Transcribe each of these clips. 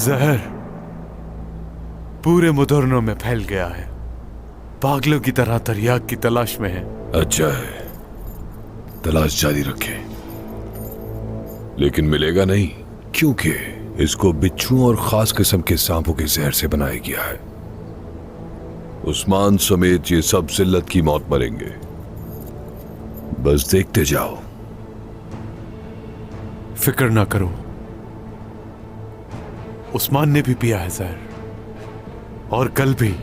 जहर पूरे मुदर्नो में फैल गया है। पागलों की तरह तरियाक की तलाश में है। अच्छा है, तलाश जारी रखें, लेकिन मिलेगा नहीं, क्योंकि इसको बिच्छुओं और खास किस्म के सांपों के जहर से बनाया गया है। उस्मान समेत ये सब जिल्लत की मौत मरेंगे। बस देखते जाओ। फिक्र ना करो, उस्मान ने भी पिया है जहर, और कल भी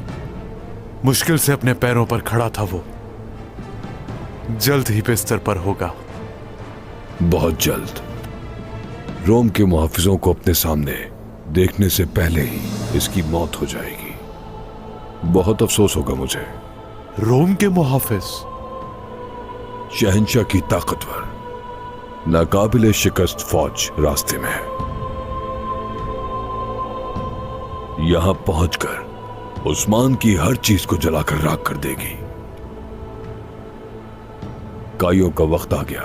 मुश्किल से अपने पैरों पर खड़ा था वो। जल्द ही बिस्तर पर होगा। बहुत जल्द। रोम के मुहाफिजों को अपने सामने देखने से पहले ही इसकी मौत हो जाएगी। बहुत अफसोस होगा मुझे। रोम के मुहाफिज? शहंशाह की ताकतवर, नाकाबिले शिकस्त फौज रास्ते में है। यहां पहुंचकर उस्मान की हर चीज को जलाकर राख कर देगी। काइयों का वक्त आ गया।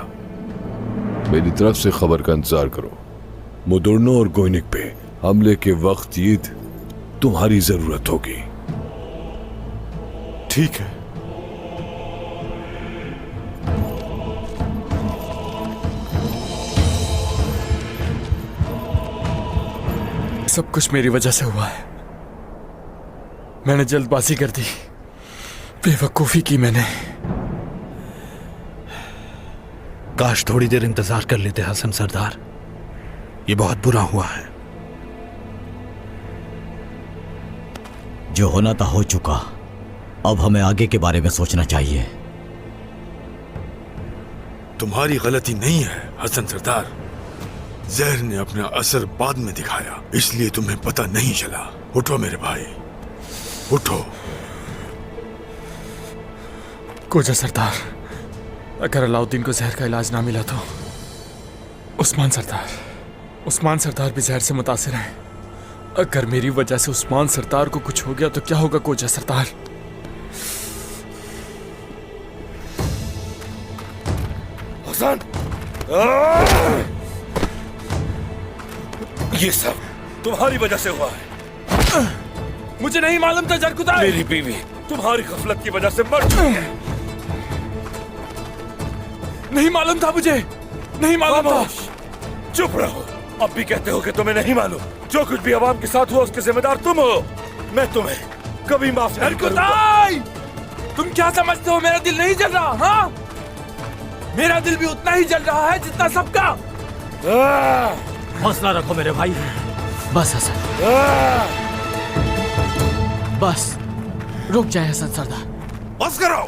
मेरी तरफ से खबर का इंतजार करो। मुदुर्नो और गोइनिक पे हमले के वक्त ईद तुम्हारी जरूरत होगी। ठीक है। सब कुछ मेरी वजह से हुआ है। मैंने जल्दबाजी कर दी, बेवकूफी की मैंने। काश थोड़ी देर इंतजार कर लेते हसन सरदार। ये बहुत बुरा हुआ है। जो होना था हो चुका। अब हमें आगे के बारे में सोचना चाहिए। तुम्हारी गलती नहीं है हसन सरदार। जहर ने अपना असर बाद में दिखाया, इसलिए तुम्हें पता नहीं चला। उठो मेरे भाई, उठो। कोजा सरदार, अगर अलाउद्दीन को जहर का इलाज ना मिला तो उस्मान सरदार भी जहर से मुतासिर हैं। अगर मेरी वजह से उस्मान सरदार को कुछ हो गया तो क्या होगा कोजा सरदार? हसन, ये सब तुम्हारी वजह से हुआ है। मुझे नहीं मालूम था जरकुदा। मेरी बीवी तुम्हारी गफलत की वजह से मर चुकी है। नहीं मालूम था मुझे, नहीं मालूम था। चुप रहो। अब भी कहते हो कि तुम्हें नहीं मालूम। जो कुछ भी अवाम के साथ हुआ उसके जिम्मेदार तुम हो। मैं तुम्हें कभी माफ नहीं करूंगा। तुम क्या समझते हो मेरा दिल नहीं जल रहा? हाँ, मेरा दिल भी उतना ही जल रहा है जितना सबका। हौसला रखो मेरे भाई। बस हसन, बस रुक जाए हसन सरदार। बस करो।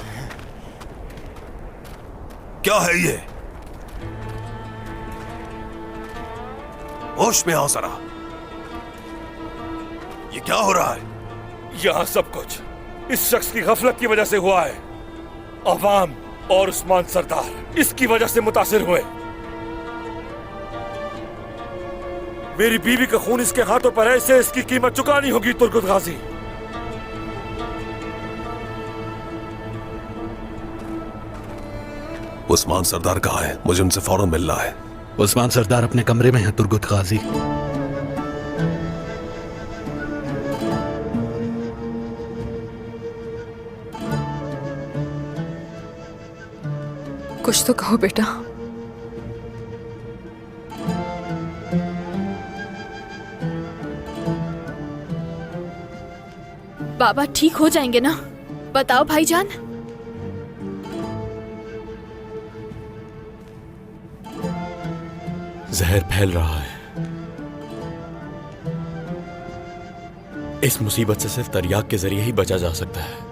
क्या है ये? होश में आओ जरा। ये क्या हो रहा है? यहां सब कुछ इस शख्स की गफलत की वजह से हुआ है। अवाम और उस्मान सरदार इसकी वजह से मुतासिर हुए। मेरी बीवी का खून इसके हाथों पर है, इसे इसकी कीमत चुकानी होगी तुर्गुत गाजी। उस्मान सरदार कहाँ है? मुझे उनसे फौरन मिलना है। उस्मान सरदार अपने कमरे में हैं तुर्गुत गाजी। कुछ तो कहो बेटा। बाबा ठीक हो जाएंगे ना? बताओ भाईजान। जहर फैल रहा है। इस मुसीबत से सिर्फ तरियाक के जरिए ही बचा जा सकता है।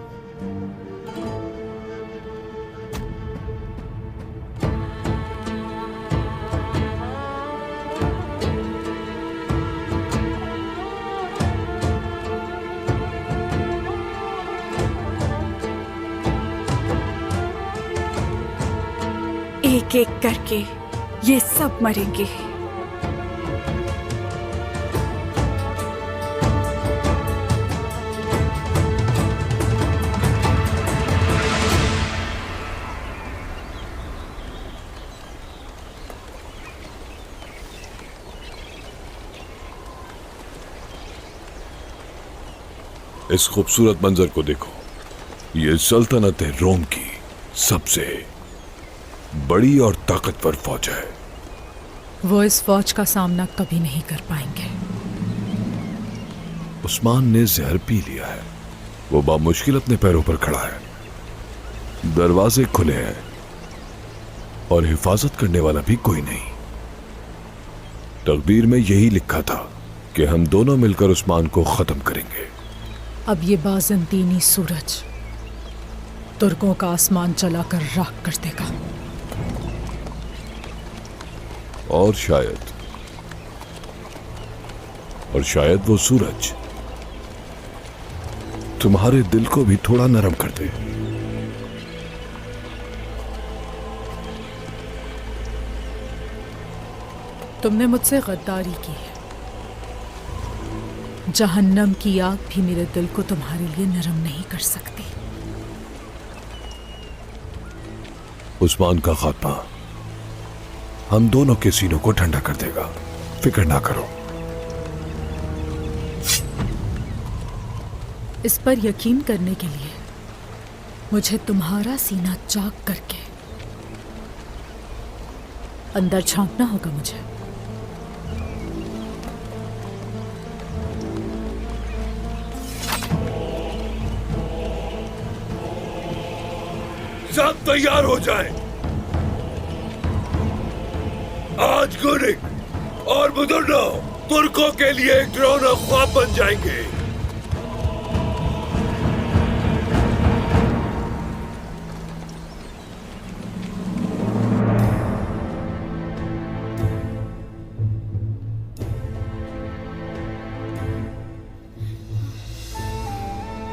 एक एक करके ये सब मरेंगे। इस खूबसूरत मंजर को देखो। ये सल्तनत रोम की सबसे बड़ी और ताकतवर फौज है। वो इस फौज का सामना कभी नहीं कर पाएंगे। उस्मान ने जहर पी लिया है। वो बामुश्किल अपने पैरों पर खड़ा है। दरवाजे खुले हैं और हिफाजत करने वाला भी कोई नहीं। तकदीर में यही लिखा था कि हम दोनों मिलकर उस्मान को खत्म करेंगे। अब ये बाज़ंतीनी सूरज तुर्कों का आसमान चलाकर राख कर देगा। और शायद वो सूरज तुम्हारे दिल को भी थोड़ा नरम कर दे। तुमने मुझसे गद्दारी की है। जहन्नम की आग भी मेरे दिल को तुम्हारे लिए नरम नहीं कर सकती। उस्मान का खात्मा हम दोनों के सीनों को ठंडा कर देगा। फिक्र ना करो। इस पर यकीन करने के लिए मुझे तुम्हारा सीना चाक करके अंदर झांकना होगा। मुझे सब तैयार हो जाएं। आज गुरिक और बुजुर्गो तुर्कों के लिए एक डरावना ख्वाब बन जाएंगे।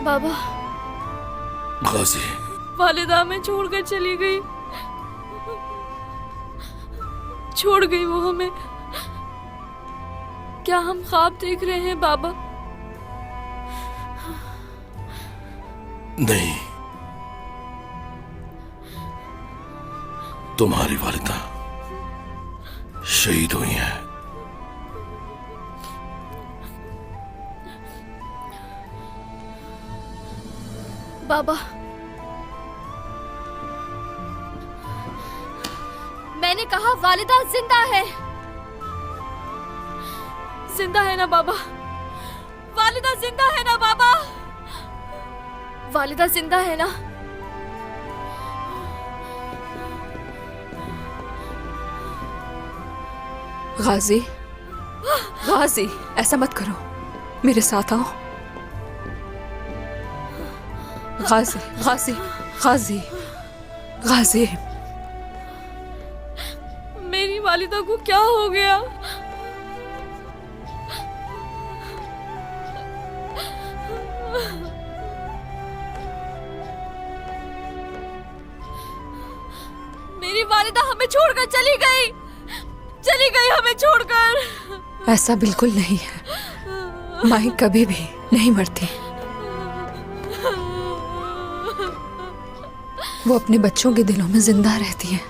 बाबा, गाजी, वालिदा हमें छोड़कर चली गई। छोड़ गई वो हमें। क्या हम ख्वाब देख रहे हैं बाबा? नहीं, तुम्हारी वालिदा शहीद हुई है। बाबा, मैंने कहा वालिदा जिंदा है। जिंदा है ना बाबा? वालिदा जिंदा है ना बाबा? वालिदा जिंदा है ना? गाजी, गाजी, ऐसा मत करो, मेरे साथ आओ। गाजी, गाजी, गाजी, गाजी। मेरी वालिदा को क्या हो गया? मेरी वालिदा हमें छोड़कर चली गई हमें छोड़कर। ऐसा बिल्कुल नहीं है। माई कभी भी नहीं मरती। वो अपने बच्चों के दिलों में जिंदा रहती है।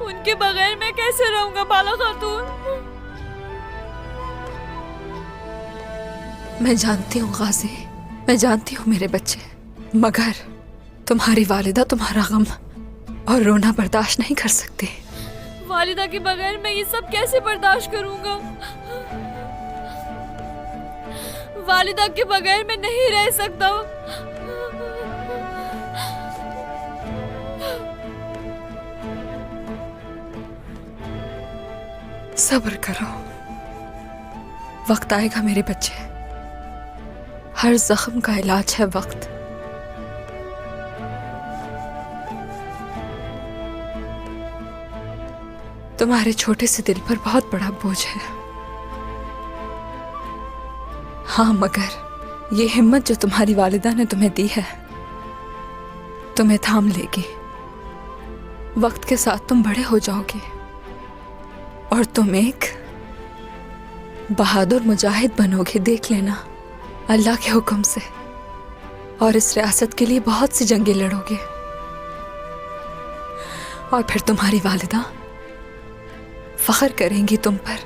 उनके बगैर मैं कैसे रहूंगा बाला खातून? मैं जानती हूँ गाजी, मैं जानती हूँ मेरे बच्चे, मगर तुम्हारी वालिदा तुम्हारा गम और रोना बर्दाश्त नहीं कर सकती। वालिदा के बगैर मैं ये सब कैसे बर्दाश्त करूंगा? वालिदा के बगैर मैं नहीं रह सकता। सब्र करो, वक्त आएगा मेरे बच्चे। हर जख्म का इलाज है वक्त। तुम्हारे छोटे से दिल पर बहुत बड़ा बोझ है। हाँ, मगर ये हिम्मत जो तुम्हारी वालिदा ने तुम्हें दी है, तुम्हें थाम लेगी। वक्त के साथ तुम बड़े हो जाओगे और तुम एक बहादुर मुजाहिद बनोगे। देख लेना, अल्लाह के हुक्म से। और इस रियासत के लिए बहुत सी जंगें लड़ोगे। और फिर तुम्हारी वालिदा फख्र करेंगी तुम पर,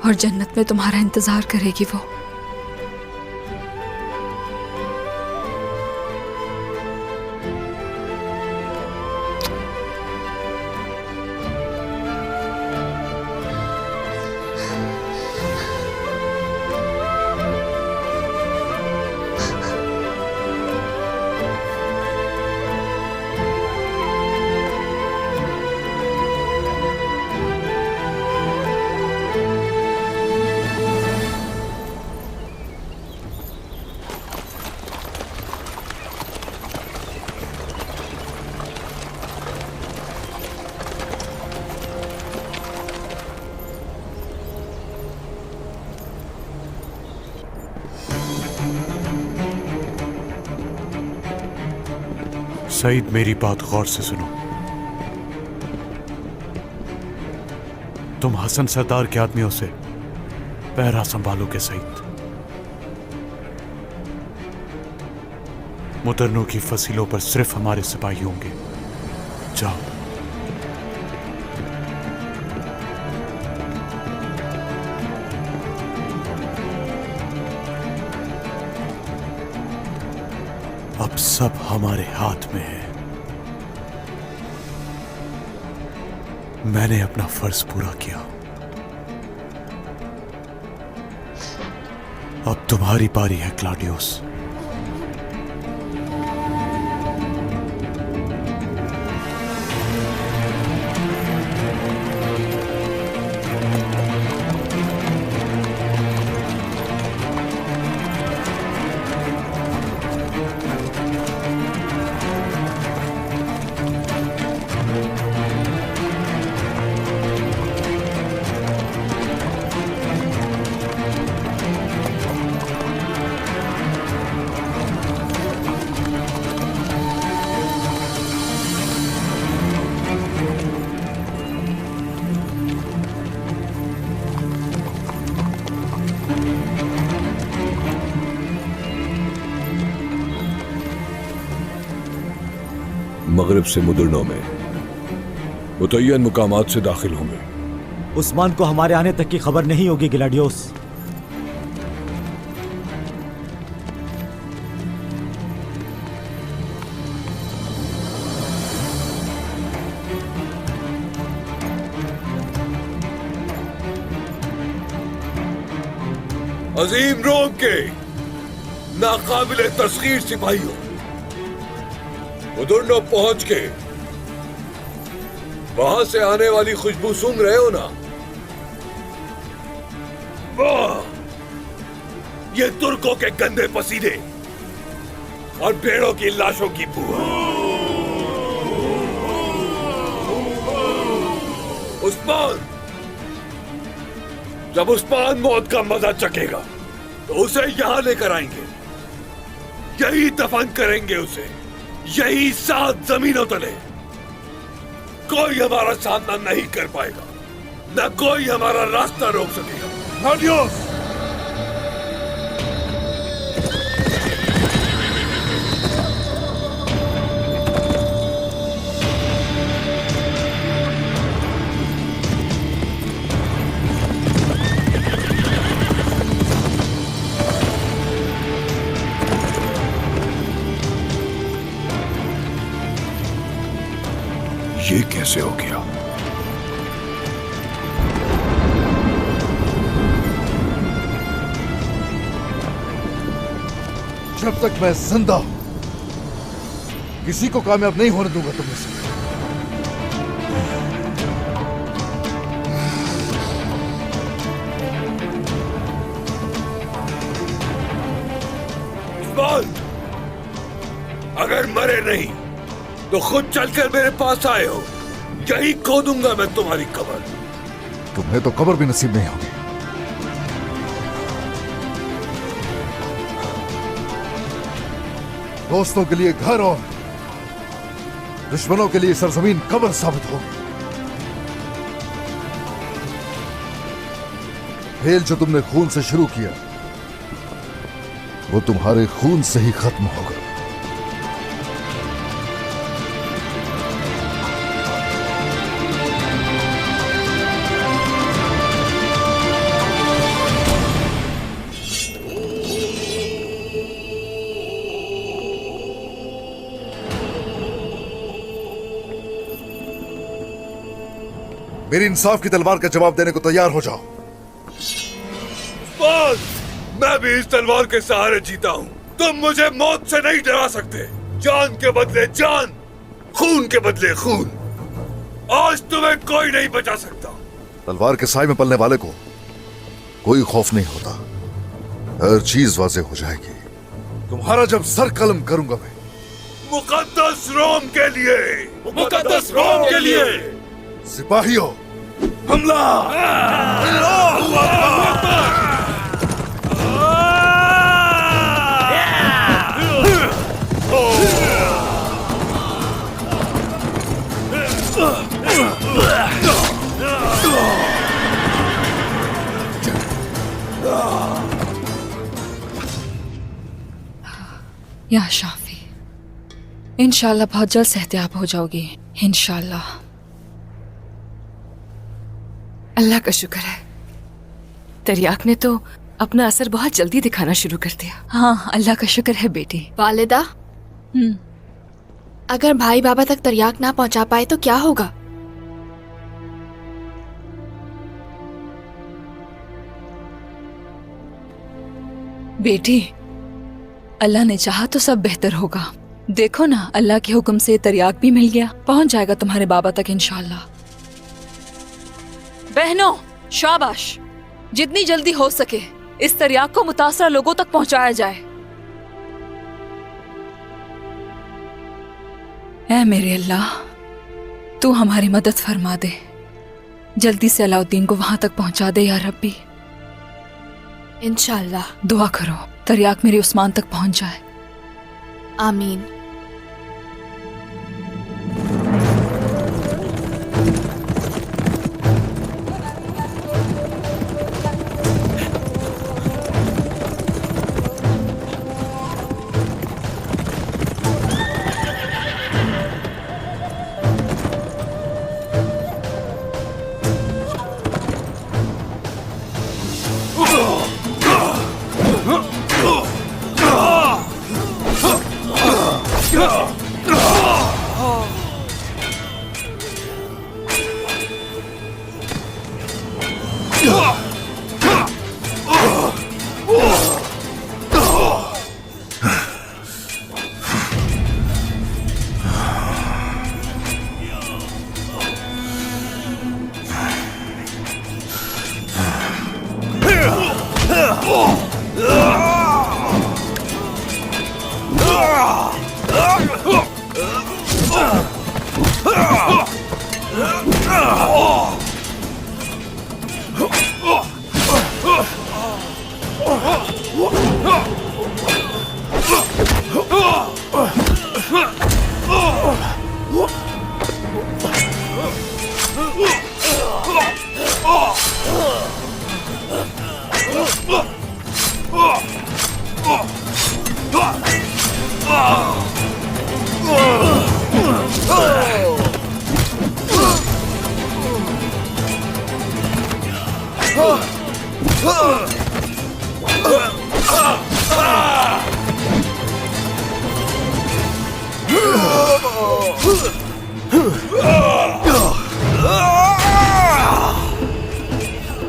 और जन्नत में तुम्हारा इंतजार करेगी वो। सईद, मेरी बात गौर से सुनो। तुम हसन सरदार के आदमियों से पहरा संभालोगे सईद। मुतरनों की फसीलों पर सिर्फ हमारे सिपाही होंगे। जाओ। अब सब हमारे हाथ में है। मैंने अपना फर्ज पूरा किया, अब तुम्हारी बारी है क्लाडियोस। मगरिब से मुदरनों में मुतय्यन मुकामात से दाखिल होंगे। उस्मान को हमारे आने तक की खबर नहीं होगी ग्लैडियोस। अजीम रोम के नाकाबिले तस्खीर सिपाहियों, मुदरनो पहुंच के वहां से आने वाली खुशबू सूंघ रहे हो ना? वाह, ये तुर्कों के गंदे पसीने और भेड़ों की लाशों की बू। उस्मान, जब उस्मान मौत का मजा चखेगा तो उसे यहां लेकर आएंगे, यही दफन करेंगे उसे, यही 7 जमीनों तले। कोई हमारा सामना नहीं कर पाएगा, न कोई हमारा रास्ता रोक सकेगा। ग्लैडियोस! ये कैसे हो गया? जब तक मैं जिंदा हूं किसी को कामयाब नहीं होने दूंगा तुम में से। अगर मरे नहीं तो खुद चलकर मेरे पास आए हो, यही खोदूंगा मैं तुम्हारी कब्र। तुम्हें तो कब्र भी नसीब नहीं होगी। दोस्तों के लिए घर और दुश्मनों के लिए सरजमीन कब्र साबित होगी। खेल जो तुमने खून से शुरू किया वो तुम्हारे खून से ही खत्म होगा। मेरी इंसाफ की तलवार का जवाब देने को तैयार हो जाओ। बस, मैं भी इस तलवार के सहारे जीता हूँ। तुम मुझे मौत से नहीं डरा सकते। जान के बदले जान, खून के बदले खून। आज तुम्हें कोई नहीं बचा सकता। तलवार के साए में पलने वाले को कोई खौफ नहीं होता। हर चीज वाज़ेह हो जाएगी। तुम्हारा जब सर कलम करूंगा मैं, मुकद्दस रोम के लिए, मुकद्दस रोम के लिए। सिपाहियों, हमला! या शाफी, इंशाल्लाह बहुत जल्द सेहतियाब हो जाओगी। इंशाल्लाह। अल्लाह का शुक्र है, तरियाक ने तो अपना असर बहुत जल्दी दिखाना शुरू कर दिया। हाँ, अल्लाह का शुक्र है बेटी। वालिदा, अगर भाई बाबा तक तरियाक ना पहुंचा पाए तो क्या होगा? बेटी, अल्लाह ने चाहा तो सब बेहतर होगा। देखो ना, अल्लाह के हुक्म से तरियाक भी मिल गया, पहुंच जाएगा तुम्हारे बाबा तक इंशाल्लाह। बहनों, शाबाश, जितनी जल्दी हो सके इस तरियाक को मुतासरा लोगों तक पहुंचाया जाए। ऐ मेरे अल्लाह, तू हमारी मदद फरमा दे। जल्दी से अलाउद्दीन को वहां तक पहुंचा दे या रब्बी। इंशाल्लाह। दुआ करो तरियाक मेरे उस्मान तक पहुंच जाए। आमीन।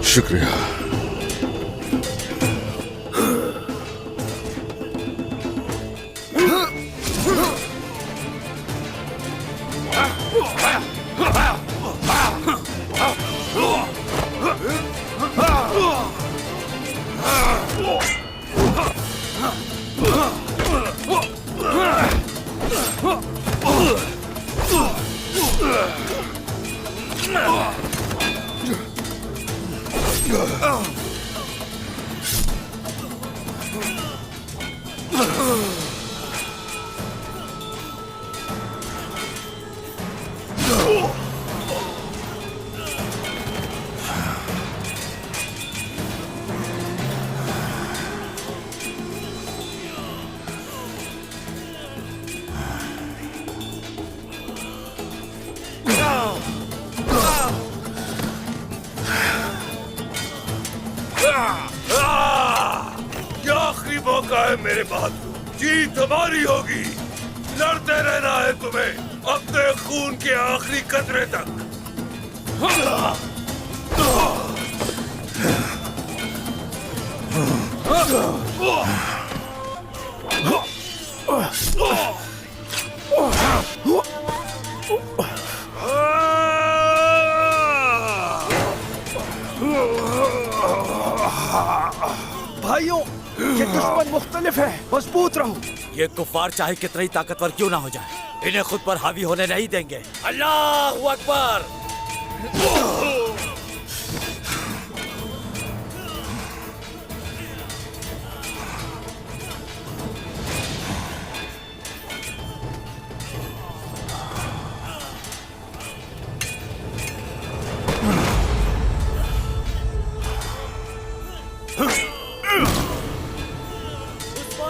शुक्रिया। क्या आखिरी मौका है मेरे बहादुर, जीत हमारी होगी। लड़ते रहना है तुम्हें अपने खून के आखिरी कतरे तक। भाइयों, ये दुश्मन मुख्तलिफ है, मजबूत रहो। ये कुफार चाहे कितना ही ताकतवर क्यों ना हो जाए, इन्हें खुद पर हावी होने नहीं देंगे। अल्लाह अकबर।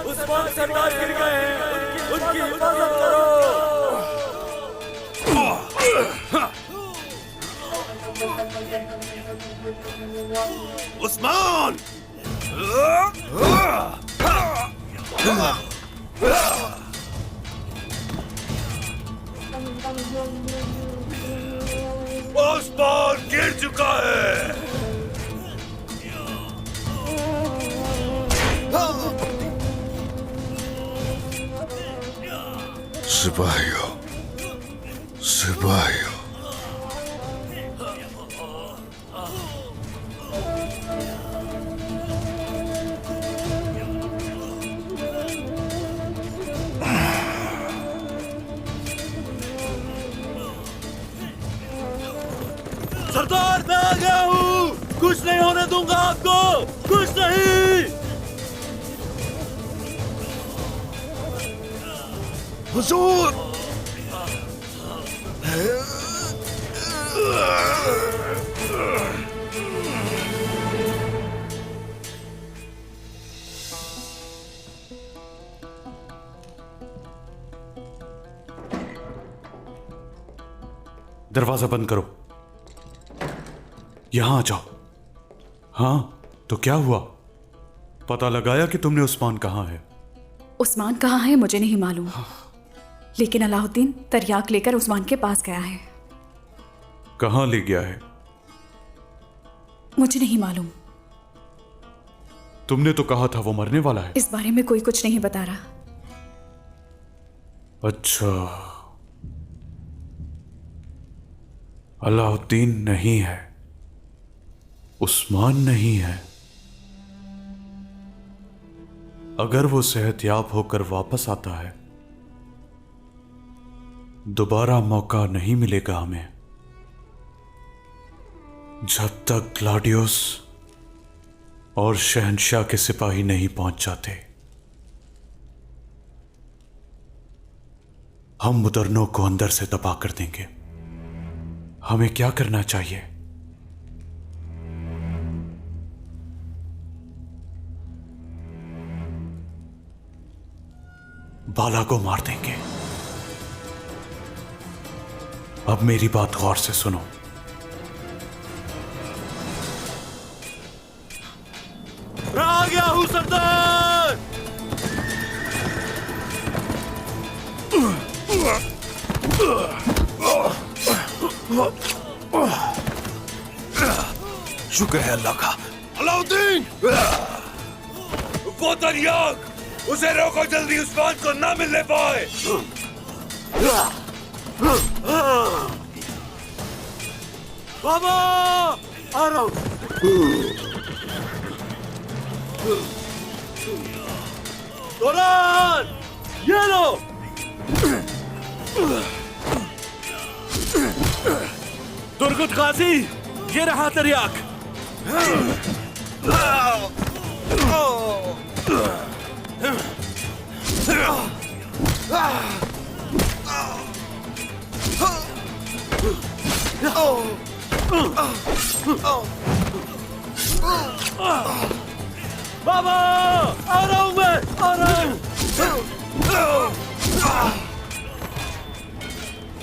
उस्मान सरदार गिर गए हैं, उनकी हिफाजत करो। उस्मान! उस्मान गिर चुका है। सिपाहियों, सिपाहियों, सरदार मैं आ गया हूँ, कुछ नहीं होने दूंगा आपको, कुछ नहीं। हुजूर! दरवाजा बंद करो, यहां आ जाओ। हाँ, तो क्या हुआ? पता लगाया कि तुमने उस्मान कहाँ है? उस्मान कहाँ है मुझे नहीं मालूम, लेकिन अलाउद्दीन तरियाक लेकर उस्मान के पास गया है। कहाँ ले गया है? मुझे नहीं मालूम। तुमने तो कहा था वो मरने वाला है। इस बारे में कोई कुछ नहीं बता रहा। अच्छा, अलाउद्दीन नहीं है, उस्मान नहीं है। अगर वो सेहतयाब होकर वापस आता है, दोबारा मौका नहीं मिलेगा हमें। जब तक ग्लाडियोस और शहंशाह के सिपाही नहीं पहुंच जाते, हम मुदरनों को अंदर से दबा कर देंगे। हमें क्या करना चाहिए? बाला को मार देंगे। अब मेरी बात गौर से सुनो। मैं आ गया हूं सरदार। शुक्र है अल्लाह का। अलाउद्दीन! वो तरियाक! उसे रोको जल्दी, उस्मान को ना मिलने पाए। बाबा आ रहा हूं। तोरान, ये लो। तुर्गुत गाजी, ये रहा तरियाक। बाबा आ रहा हूं मैं, आ रहा हूं।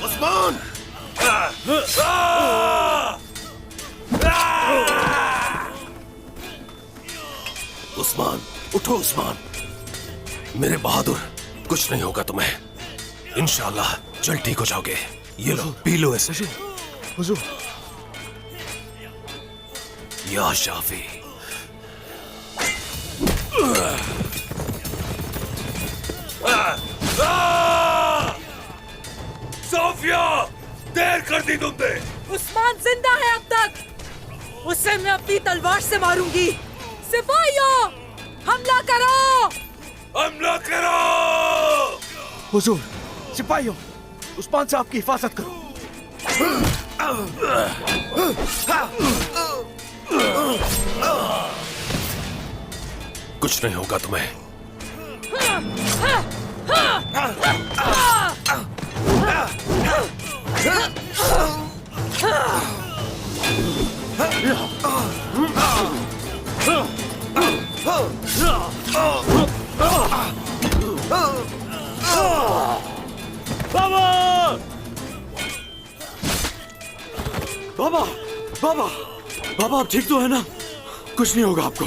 उस्मान! उस्मान, उठो उस्मान। मेरे बहादुर, कुछ नहीं होगा तुम्हें। इंशाअल्लाह जल्द ठीक हो जाओगे। ये लो, पी लो इसे। हुजूर, या शाफी। सोफिया, देर कर दी तुमने। उस्मान जिंदा है अब तक। उसे मैं अपनी तलवार से मारूंगी। सिपाहियों, हमला करो! हमला करो! हुजूर, सिपाहियों, उस्मान साहब की हिफाजत करो। कुछ नहीं होगा तुम्हें। बाबा! बाबा! बाबा! बाबा, आप ठीक तो है ना? कुछ नहीं होगा आपको।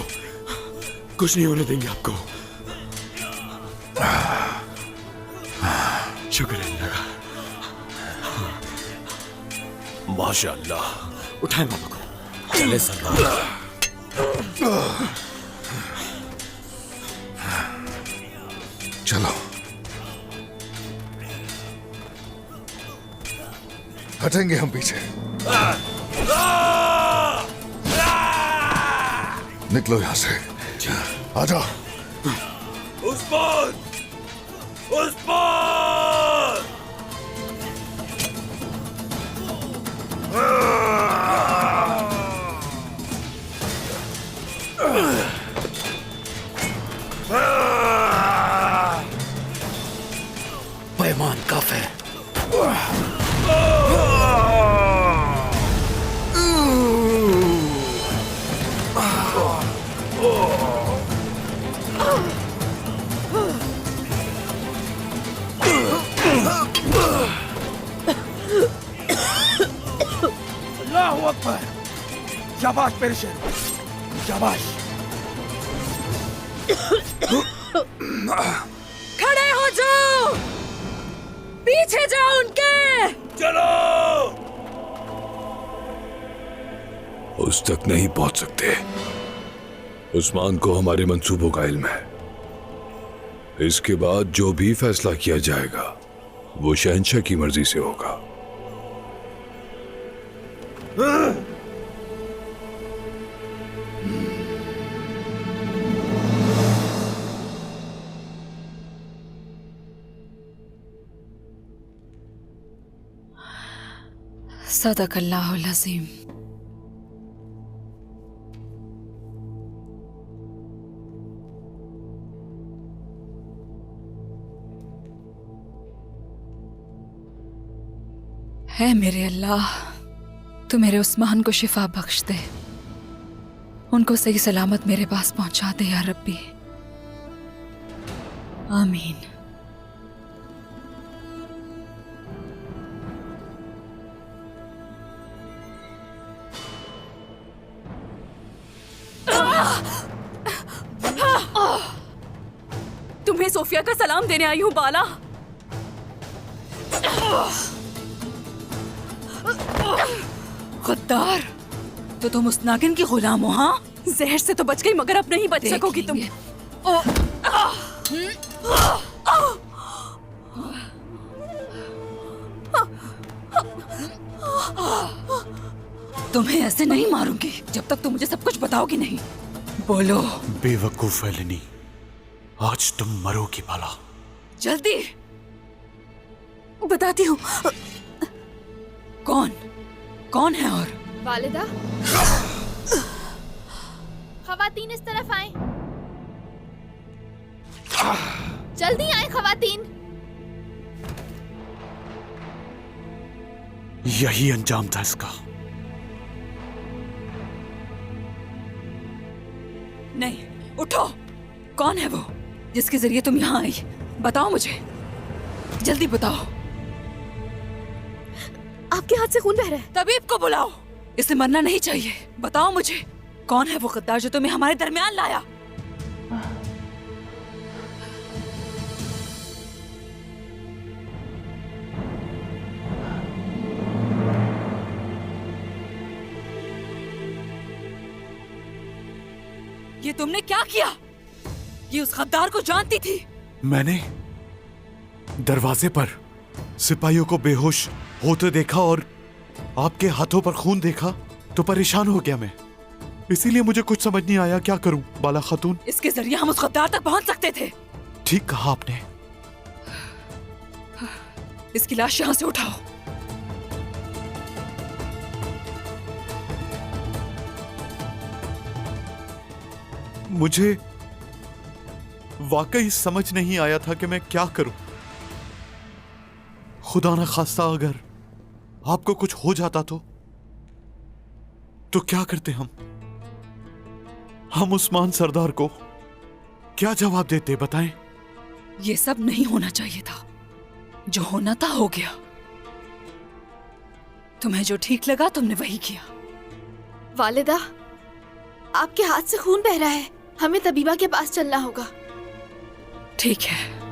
कुछ नहीं होने देंगे आपको। शुक्र है अल्लाह का। माशाअल्लाह। उठाएं बाबा को। चले सरदार। चलो, हटेंगे हम पीछे। निकलो यहां से। आ जाओ। उस्मान! उस्मान! पैमान काफे। अल्लाहू अकबर। शाबाश मेरे शेर, शाबाश। खड़े हो जाओ! पीछे जाओ उनके! चलो! उस तक नहीं पहुंच सकते। उस्मान को हमारे मंसूबों का इल्म है। इसके बाद जो भी फैसला किया जाएगा वो शहंशाह की मर्जी से होगा। सदकल्लाहुल अज़ीम। है मेरे अल्लाह, तू मेरे उस्मान को शिफा बख्श दे, उनको सही सलामत मेरे पास पहुंचा दे या रब्बी। आमीन। तुम्हें सोफिया का सलाम देने आई हूँ बाला। गद्दार, तो तुम उस नागिन की गुलाम हो? हाँ, जहर से तो बच गई मगर अब नहीं बच सकोगी तुम। तुम्हें ऐसे नहीं मारूंगी जब तक तुम मुझे सब कुछ बताओगी नहीं। बोलो। बेवकूफ एलिनी, आज तुम मरोगी बाला। जल्दी बताती हूँ। कौन कौन है? और वालिदा, खवातीन इस तरफ आए। जल्दी आए खवातीन। यही अंजाम था इसका। नहीं, उठो। कौन है वो जिसके जरिए तुम यहाँ आई? बताओ मुझे, जल्दी बताओ। आपके हाथ से खून बह रहा है। तबीब को बुलाओ, इसे मरना नहीं चाहिए। बताओ मुझे, कौन है वो गद्दार जो तुम्हें हमारे दरमियान लाया? तुमने क्या किया? ये उस गद्दार को जानती थी। मैंने दरवाजे पर सिपाहियों को बेहोश होते देखा और आपके हाथों पर खून देखा तो परेशान हो गया मैं। इसीलिए मुझे कुछ समझ नहीं आया क्या करूं बाला खातून। इसके जरिए हम उस गद्दार तक पहुंच सकते थे। ठीक कहा आपने। इसकी लाश यहां से उठाओ। मुझे वाकई समझ नहीं आया था कि मैं क्या करूं। खुदा न खास्ता अगर आपको कुछ हो जाता तो क्या करते हम उस्मान सरदार को क्या जवाब देते बताएं? ये सब नहीं होना चाहिए था। जो होना था हो गया। तुम्हें जो ठीक लगा तुमने वही किया। वालिदा, आपके हाथ से खून बह रहा है। हमें तबीबा के पास चलना होगा। ठीक है।